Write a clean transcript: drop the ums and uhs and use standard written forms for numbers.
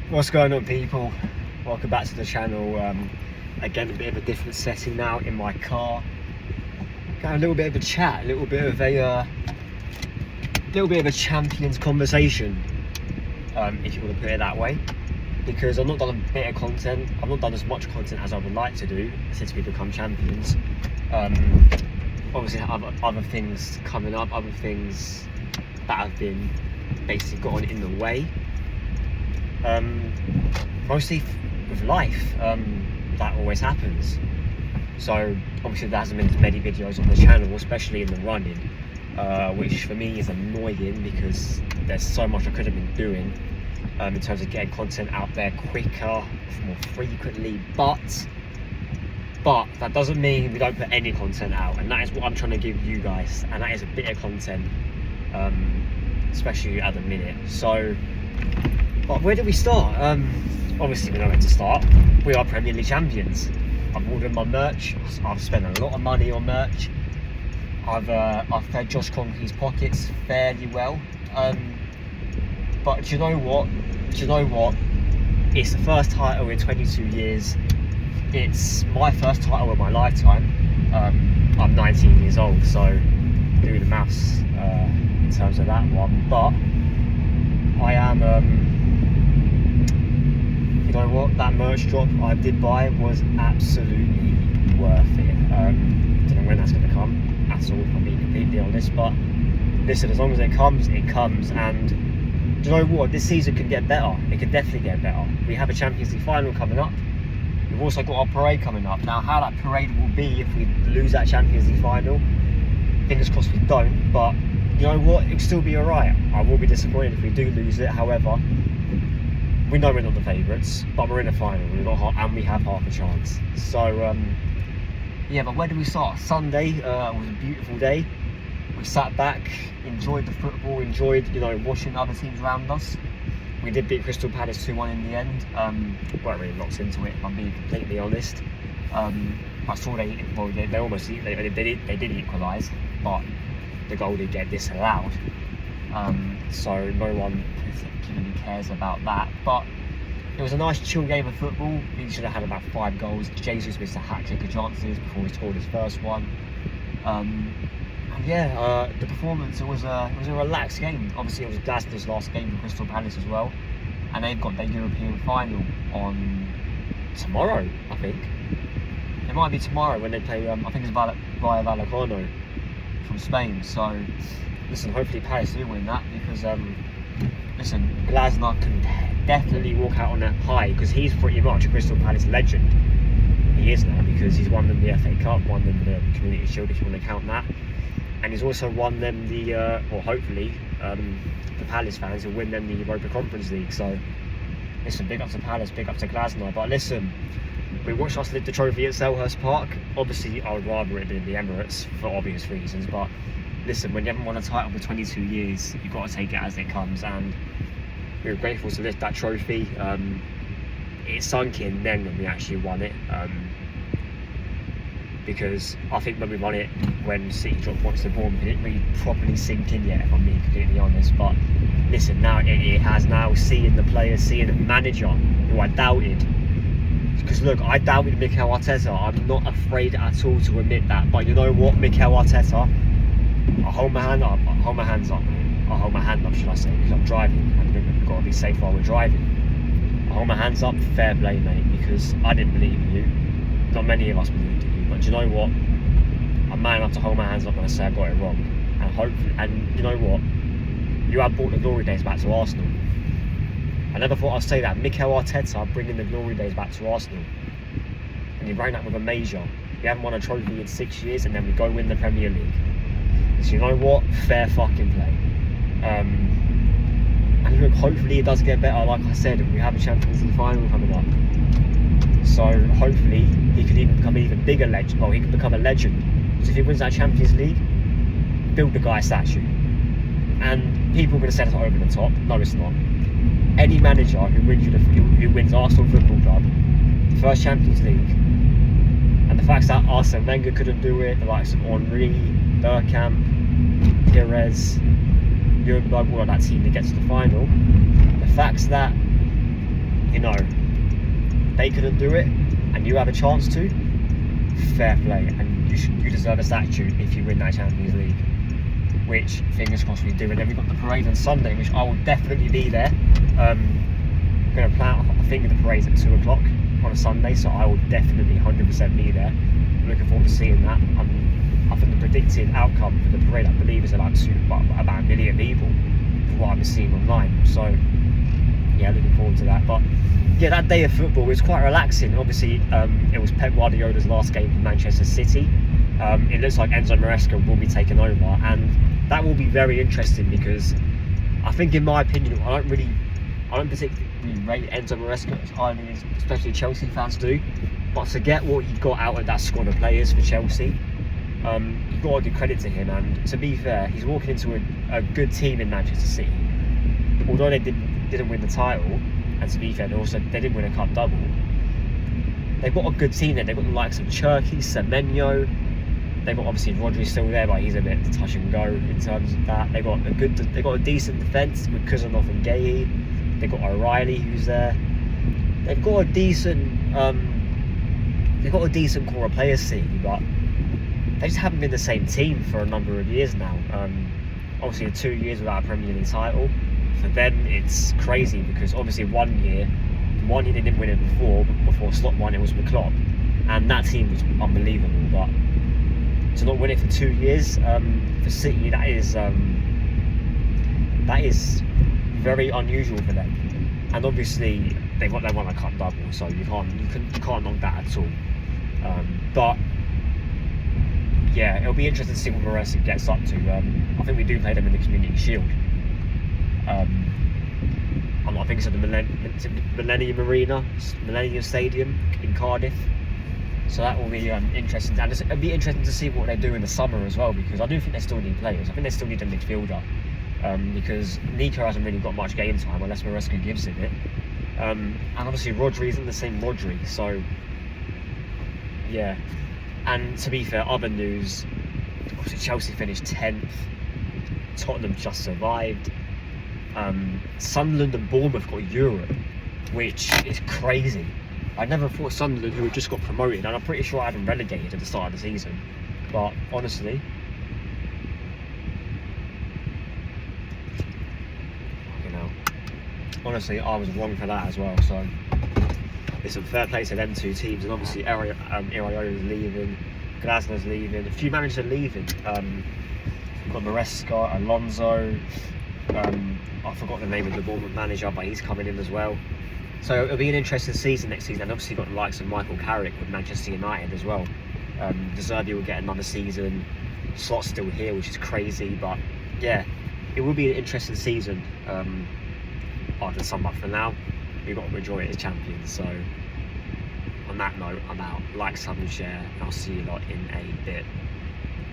What's going on, people? Welcome back to the channel. Again, a bit of a different setting now in my car. Got a little bit of a chat, a little bit of a champions conversation, if you want to put it that way. Because I've not done a bit of content. I've not done as much content as I would like to do since we become champions. Obviously, other things coming up, other things that have been basically gotten in the way. Mostly with life, that always happens. So obviously there hasn't been as many videos on the channel, especially in the running, which for me is annoying because there's so much I could have been doing in terms of getting content out there quicker, more frequently, but that doesn't mean we don't put any content out, and that is what I'm trying to give you guys, and that is a bit of content, especially at the minute. So, but where do we start? Obviously we know where to start. We are Premier League champions. I've ordered my merch. I've spent a lot of money on merch. I've fed Josh Conke's pockets fairly well. But do you know what? It's the first title in 22 years. It's my first title of my lifetime. I'm 19 years old, so do the maths in terms of that one. But I am. You know what? That merch drop I did buy was absolutely worth it. Don't know when that's going to come at all, if I'm being completely honest. But listen, as long as it comes, it comes. And do you know what? This season can get better. It can definitely get better. We have a Champions League final coming up. We've also got our parade coming up. Now, how that parade will be if we lose that Champions League final, fingers crossed we don't. But you know what? It'll still be alright. I will be disappointed if we do lose it. However, we know we're not the favourites, but we're in the final. And we have half a chance. So, yeah. But where do we start? Sunday was a beautiful day. We sat back, enjoyed the football, enjoyed watching other teams around us. We did beat Crystal Palace 2-1 in the end. Weren't really locked into it, if I'm being completely honest. I saw they did equalise, but the goal did get disallowed. So no one particularly cares about that. But it was a nice chill game of football. We should have had about 5 goals. Jesus missed a hat-trick of chances before he scored his first one. And yeah, the performance, it was a relaxed game. Obviously it was Glasgow's last game for Crystal Palace as well, and they've got their European final on tomorrow, I think. It might be tomorrow when they play, I think it's via Vallecano from Spain. So listen, hopefully Palace do win that, because listen, Glasgow can definitely walk out on a high, because he's pretty much a Crystal Palace legend. He is now, because he's won them the FA Cup, won them the Community Shield, if you want to count that. And he's also won them the, or hopefully, the Palace fans will win them the Europa Conference League. So, listen, big up to Palace, big up to Glasgow. But listen, we watched us lift the trophy at Selhurst Park. Obviously, I would rather it be in the Emirates for obvious reasons. But listen, when you haven't won a title for 22 years, you've got to take it as it comes. And we were grateful to lift that trophy. It sunk in then when we actually won it. Because I think when we won it, when City dropped points to Bournemouth, it didn't really properly sink in yet, if I'm being completely honest. But listen, now it has now, seeing the players, seeing the manager who I doubted. Because look, I doubted Mikel Arteta. I'm not afraid at all to admit that. But you know what, Mikel Arteta, I hold my hand up. I hold my hands up. I hold my hand up, should I say, because I'm driving, and we've got to be safe while we're driving. I hold my hands up, fair play, mate, because I didn't believe in you. Not many of us believed in you. But do you know what? I'm man enough to hold my hands up when I say I got it wrong. And hopefully, and you know what? You have brought the glory days back to Arsenal. I never thought I'd say that. Mikel Arteta bringing the glory days back to Arsenal. And he ran that with a major. We haven't won a trophy in 6 years, and then we go win the Premier League. So you know what? Fair fucking play. And look, hopefully it does get better. Like I said, we have a Champions League final coming up. So hopefully he could even become an even bigger legend. Well, he could become a legend. So if he wins that Champions League, build the guy a statue. And people are going to say it's over the top. No, it's not. Any manager who wins Arsenal Football Club, the first Champions League, and the fact that Arsene Wenger couldn't do it, the likes of Henry, Bergkamp, Pires, Jurgen Klopp, all of that team that gets to the final, the fact that you know, they couldn't do it, and you have a chance to, fair play, and you deserve a statue if you win that Champions League, which fingers crossed we do. And then we've got the parade on Sunday, which I will definitely be there. I'm going to plan, I think the parade's at 2 o'clock on a Sunday, so I will definitely 100% be there. I'm looking forward to seeing that. I think the predicted outcome for the parade, I believe, is about 1 million people, from what I've been seeing online. So yeah, looking forward to that. But yeah, that day of football was quite relaxing. Obviously, it was Pep Guardiola's last game for Manchester City. It looks like Enzo Maresca will be taking over, and that will be very interesting because I think, in my opinion, I don't particularly rate Enzo Maresca as highly as especially Chelsea fans do. But to get what he got out of that squad of players for Chelsea, you've got to give credit to him. And to be fair, he's walking into a good team in Manchester City. Although they didn't win the title, and to be fair, they did win a cup double. They've got a good team there. They've got the likes of Cherki, Semenyo. They've got, obviously, Rodri still there, but he's a bit touch and go in terms of that. They've got a decent defence with Kuzanov and Gueye. They've got O'Reilly who's there. They've got a decent core of players, City, but they just haven't been the same team for a number of years now. Obviously, 2 years without a Premier League title. For them, it's crazy because obviously 1 year they didn't win it before Slot won it was with Klopp, and that team was unbelievable. But to not win it for 2 years for City, that is very unusual for them. And obviously they won a cup double, so you can't knock that at all. But yeah, it'll be interesting to see what Maresca gets up to. I think we do play them in the Community Shield. I think it's at the Millennium Stadium in Cardiff. So that will be interesting. And it'll be interesting to see what they do in the summer as well, because I do think they still need players. I think they still need a midfielder, because Nico hasn't really got much game time unless Maresca gives him it. And obviously Rodri isn't the same Rodri, so yeah. And to be fair, other news, obviously Chelsea finished 10th, Tottenham just survived, Sunderland and Bournemouth got Europe, which is crazy. I never thought Sunderland, who had just got promoted, and I'm pretty sure I had them relegated at the start of the season, but honestly, I was wrong for that as well. So it's a fair play to them two teams. And obviously Iraola's leaving, Glasner's leaving, a few managers are leaving. We've got Maresca, Alonso, I forgot the name of the Bournemouth manager, but he's coming in as well. So it'll be an interesting season next season. And obviously you've got the likes of Michael Carrick with Manchester United as well. De Zerbi will get another season. Slot's still here, which is crazy, but yeah, it will be an interesting season. I can sum up for now. We've got to enjoy it as champions. So on that note, I'm out. Like, sub and share, and I'll see you lot in a bit.